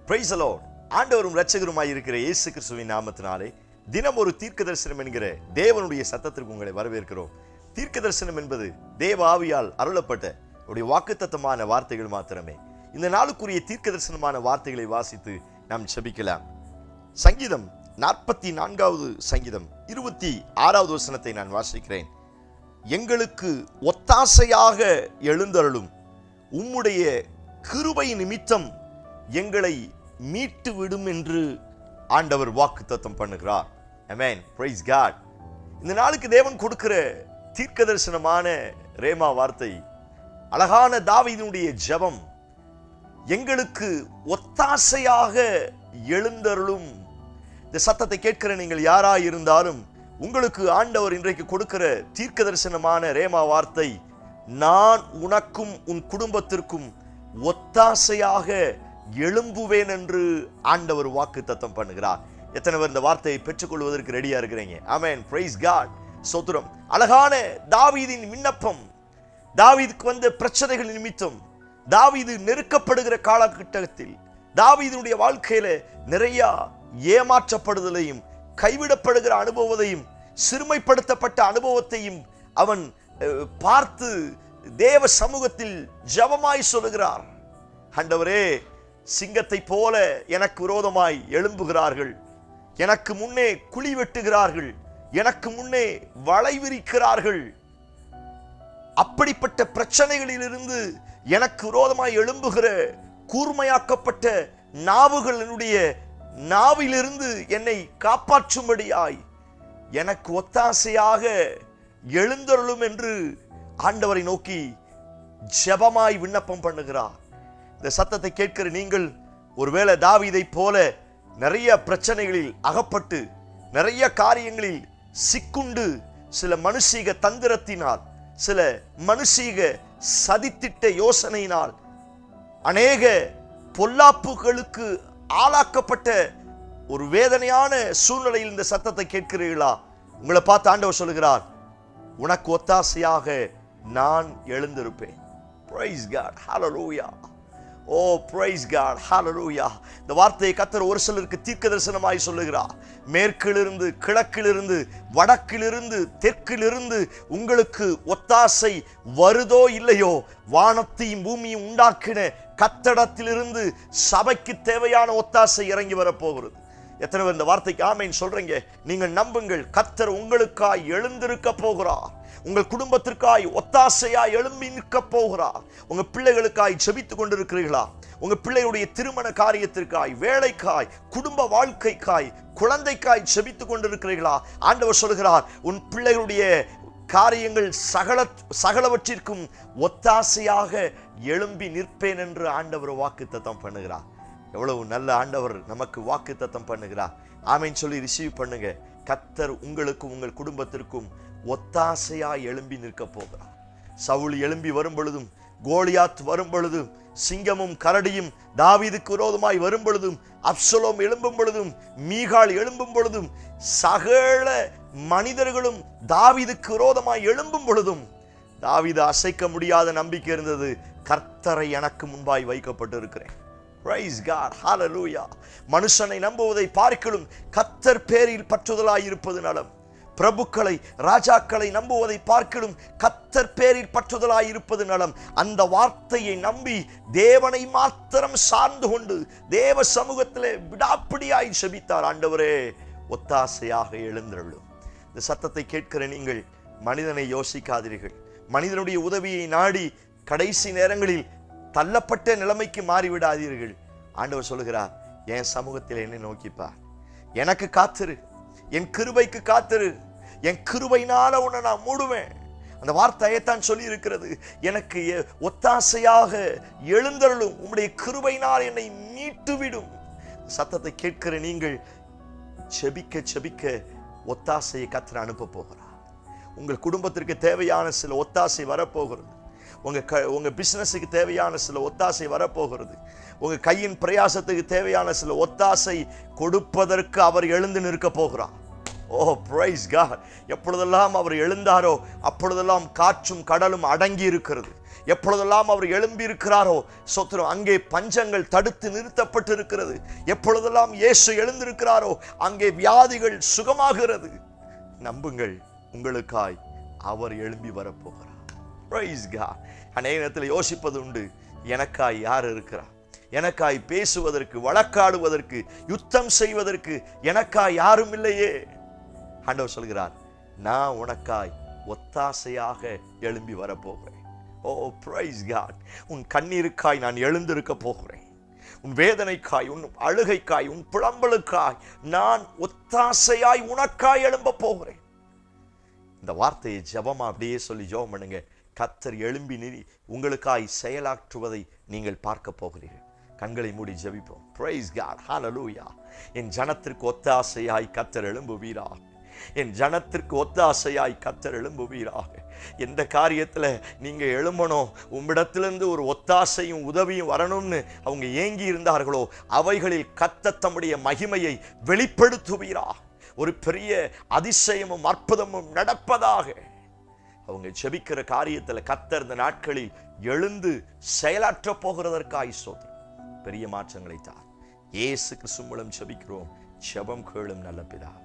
Price the Lord. ஆண்டவரும் இரட்சகருமாய் இருக்கிற இயேசு கிறிஸ்துவின் நாமத்தினாலே தினம் ஒரு தீர்க்க தரிசனம் என்கிற தேவனுடைய சத்தத்திற்கு உங்களை வரவேற்கிறோம். தீர்க்க தரிசனம் என்பது தேவ ஆவியால் அருளப்பட்ட ஒரு வாக்குத்தத்தமான வார்த்தைகள் மாத்திரமே. இந்த நாளுக்குரிய தீர்க்க தரிசனமான வார்த்தைகளை வாசித்து நாம் ஜெபிக்கலாம். சங்கீதம் 44வது சங்கீதம் 26வது வசனத்தை நான் வாசிக்கிறேன். எங்களுக்கு ஒத்தாசையாக எழுந்தருளும், உம்முடைய கிருபை நிமித்தம் எங்களை மீட்டு விடும் என்று ஆண்டவர் வாக்குத்தத்தம் பண்ணுகிறார். ஆமென். Praise God. இந்த நாளுக்கு தேவன் கொடுக்கிற தீர்க்க தரிசனமான ரேமா வார்த்தை, அழகான தாவீதுடைய ஜெபம், எங்களுக்கு ஒத்தாசையாக எழுந்தருளும். இந்த சத்தத்தை கேட்கிற நீங்கள் யாராய் இருந்தாலும் உங்களுக்கு ஆண்டவர் இன்றைக்கு கொடுக்கிற தீர்க்க தரிசனமான ரேமா வார்த்தை, நான் உனக்கும் உன் குடும்பத்திற்கும் ஒத்தாசையாக எழும்புவேன் என்று ஆண்டவர் வாக்குத்தத்தம் பண்ணுகிறார். எத்தனை பேர் இந்த வார்த்தையை பெற்றுக்கொள்வதற்கு ரெடியா இருக்கிறீங்க? ஆமென். Praise God. ஸ்தோத்திரம். அழகான தாவீதின் விண்ணப்பம், தாவீதுக்கு வந்த பிரச்சனைகள் நிமித்தம், தாவீது நெருக்கப்படுகிற காலகட்டத்தில், தாவீதுடைய வாழ்க்கையில நிறைய ஏமாற்றப்படுதலையும் கைவிடப்படுகிற அனுபவத்தையும் சிறுமைப்படுத்தப்பட்ட அனுபவத்தையும் அவன் பார்த்து தேவ சமூகத்தில் ஜெபமாய் சொல்லுகிறார். ஆண்டவரே, சிங்கத்தை போல எனக்கு விரோதமாய் எழும்புகிறார்கள், எனக்கு முன்னே குழி வெட்டுகிறார்கள், எனக்கு முன்னே வலை விரிக்கிறார்கள். அப்படிப்பட்ட பிரச்சனைகளிலிருந்து எனக்கு விரோதமாய் எழும்புகிற கூர்மையாக்கப்பட்ட நாவுகளினுடைய நாவிலிருந்து என்னை காப்பாற்றும்படியாய் எனக்கு ஒத்தாசையாக எழுந்தருளும் என்று ஆண்டவரை நோக்கி ஜெபமாய் விண்ணப்பம் பண்ணுகிறார். இந்த சத்தத்தை கேட்கிற நீங்கள் ஒருவேளை தாவீதை போல நிறைய பிரச்சனைகளில் அகப்பட்டு, நிறைய காரியங்களில் சிக்குண்டு, சில மனுஷீக தந்திரத்தினால், சில மனுஷீக சதித்திட்ட யோசனையினால் அநேக பொல்லாப்புகளுக்கு ஆளாக்கப்பட்ட ஒரு வேதனையான சூழ்நிலையில் இந்த சத்தத்தை கேட்கிறீர்களா? உங்களை பார்த்து ஆண்டவர் சொல்லுகிறார், உனக்கு ஒத்தாசையாக நான் எழுந்திருப்பேன். Praise God. Hallelujah. Oh, praise God. Hallelujah. இந்த வார்த்தையை கர்த்தர் ஒரு சிலருக்கு தீர்க்க தரிசனமாய் சொல்லுகிறார். மேற்கிலிருந்து, கிழக்கிலிருந்து, வடக்கிலிருந்து, தெற்கிலிருந்து உங்களுக்கு ஒத்தாசை வருதோ இல்லையோ, வானத்தையும் பூமியும் உண்டாக்கின கர்த்தரிடத்திலிருந்து சபைக்கு தேவையான ஒத்தாசை இறங்கி வரப்போகிறது. எத்தனை பேர் இந்த வார்த்தைக்கு ஆமென் சொல்றீங்க? நீங்கள் நம்புங்கள். கர்த்தர் உங்களுக்காய் எழுந்திருக்க போகிறார். உங்கள் குடும்பத்திற்காய் ஒத்தாசையாய் எழும்பி நிற்க போகிறார். உங்க பிள்ளைகளுக்காய் ஜெபித்துக் கொண்டிருக்கிறீர்களா? உங்க பிள்ளையுடைய திருமண காரியத்திற்காய், வேலைக்காய், குடும்ப வாழ்க்கைக்காய், குழந்தைக்காய் ஜெபித்துக் கொண்டிருக்கிறீர்களா? ஆண்டவர் சொல்கிறார், உன் பிள்ளைகளுடைய காரியங்கள் சகலவற்றிற்கும் ஒத்தாசையாக எழும்பி நிற்பேன் என்று ஆண்டவர் வாக்குத்தத்தம் பண்ணுகிறார். எவ்வளவு நல்ல ஆண்டவர் நமக்கு வாக்குத்தத்தம் பண்ணுகிறார். ஆமென் சொல்லி ரிசீவ் பண்ணுங்க. கர்த்தர் உங்களுக்கும் உங்கள் குடும்பத்திற்கும் ஒத்தாசையாய் எழும்பி நிற்க போகிறார். சவுல் எழும்பி வரும் பொழுதும், கோலியாத் வரும் பொழுதும், சிங்கமும் கரடியும் தாவீதுக்கு விரோதமாய் வரும் பொழுதும், அப்சலோம் எழும்பும் பொழுதும், மீகாள் எழும்பும் பொழுதும், சகல மனிதர்களும் தாவீதுக்கு விரோதமாய் எழும்பும் பொழுதும் தாவீது அசைக்க முடியாத நம்பிக்கை இருந்தது. கர்த்தரை எனக்கு முன்பாய் வைக்கப்பட்டிருக்கிறேன். Praise God. Hallelujah. மனுஷனை நம்புவதை பார்க்கலும் கர்த்தர் பேரில் பற்றுதலாய் இருப்பது நலம். பிரபுக்களை, ராஜாக்களை நம்புவதை பார்க்கலும் கர்த்தர் பேரில் பற்றுதலாய் இருப்பது நலம். அந்த வார்த்தையை நம்பி தேவனை மாத்திரம் சார்ந்து கொண்டு தேவ சமூகத்திலே விடாப்பிடியாய் ஜெபித்தார். ஆண்டவரே, ஒத்தாசையாக எழுந்தருளும். இந்த சத்தத்தை கேட்கிற நீங்கள் மனிதனை யோசிக்காதீர்கள். மனிதனுடைய உதவியை நாடி கடைசி நேரங்களில் தள்ளப்பட்ட நிலைமைக்கு மாறிவிடாதீர்கள். ஆண்டவர் சொல்லுகிறார், என் சமூகத்தில் என்னை நோக்கிப்பார், எனக்கு காத்திரு, என் கிருபைக்கு காத்திரு, என் கிருபையினால உன்னை நான் மூடுவேன். அந்த வார்த்தையைத்தான் சொல்லி இருக்கிறது. எனக்கு ஒத்தாசையாக எழுந்தருளும், உம்முடைய கிருபையினால் என்னை மீட்டுவிடும். சத்தத்தை கேட்கிற நீங்கள் செபிக்க செபிக்க ஒத்தாசையை கர்த்தர் அனுப்ப போகிறார். உங்கள் குடும்பத்திற்கு தேவையான சில ஒத்தாசை வரப்போகிறது. உங்க பிசினஸுக்கு தேவையான சில ஒத்தாசை வரப்போகிறது. உங்க கையின் பிரயாசத்துக்கு தேவையான சில ஒத்தாசை கொடுப்பதற்கு அவர் எழுந்து நிற்க போகிறார். ஓ பிரைஸ் காட். எப்பொழுதெல்லாம் அவர் எழுந்தாரோ அப்பொழுதெல்லாம் காற்றும் கடலும் அடங்கி இருக்கிறது. எப்பொழுதெல்லாம் அவர் எழும்பி இருக்கிறாரோ சோத்திரம், அங்கே பஞ்சங்கள் தடுத்து நிறுத்தப்பட்டு இருக்கிறது. எப்பொழுதெல்லாம் இயேசு எழுந்திருக்கிறாரோ அங்கே வியாதிகள் சுகமாகிறது. நம்புங்கள், உங்களுக்காய் அவர் எழும்பி வரப்போகிறார். Praise God. அநேக நேரத்தில் யோசிப்பது உண்டு, எனக்காய் யார் இருக்கிறார்? எனக்காய் பேசுவதற்கு, வழக்காடுவதற்கு, யுத்தம் செய்வதற்கு எனக்காய் யாரும் இல்லையே. ஆண்டவர் சொல்கிறார், நான் உனக்காய் ஒத்தாசையாக எழும்பி வரப்போகிறேன். ஓ பிரைஸ் காட். உன் கண்ணீருக்காய் நான் எழுந்திருக்க போகிறேன். உன் வேதனைக்காய், உன் அழுகைக்காய், உன் புலம்பலுக்காய் நான் ஒத்தாசையாய் உனக்காய் எழும்ப போகிறேன். இந்த வார்த்தையை ஜெபமா அப்படியே சொல்லி ஜெபம் பண்ணுங்க. கர்த்தர் எழும்பி நிறி உங்களுக்காய் செயலாற்றுவதை நீங்கள் பார்க்க போகிறீர்கள். கண்களை மூடி ஜெபிப்போம். Price God. ஹல்லேலூயா. என் ஜனத்திற்கு ஒத்தாசையாய் கர்த்தர் எழும்புவீராக. என் ஜனத்திற்கு ஒத்தாசையாய் கர்த்தர் எழும்புவீராக. எந்த காரியத்தில் நீங்க எழும்பணும், உம்மிடத்திலிருந்து ஒரு ஒத்தாசையும் உதவியும் வரணும்னு அவங்க ஏங்கி இருந்தார்களோ அவைகளில் கர்த்தர் தம்முடைய மகிமையை வெளிப்படுத்துவீராக. ஒரு பெரிய அதிசயமும் அற்புதமும் நடப்பதாக. அவங்க ஜெபிக்கிற காரியத்தில் கர்த்தர் இந்த நாட்களில் எழுந்து செயலாற்ற போகிறதற்காய் ஸ்தோத்திரம். பெரிய மாற்றங்களை தார். இயேசு கிறிஸ்து மூலம் ஜெபிக்கிறோம். ஜெபம் கேளும் நல்ல பிதாவே.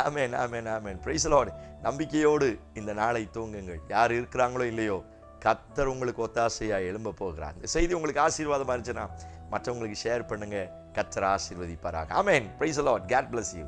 Amen, amen, amen. Praise the lord. நம்பிக்கையோடு இந்த நாளை தூங்குங்கள். யார் இருக்கிறாங்களோ இல்லையோ, கர்த்தர் உங்களுக்கு ஒத்தாசையா எழும்ப போகிறார். இந்த செய்தி உங்களுக்கு ஆசீர்வாதமா இருந்துச்சுன்னா மற்றவங்களுக்கு ஷேர் பண்ணுங்க. கர்த்தர் ஆசீர்வதிப்பாராக. Amen. Praise the lord. God bless you.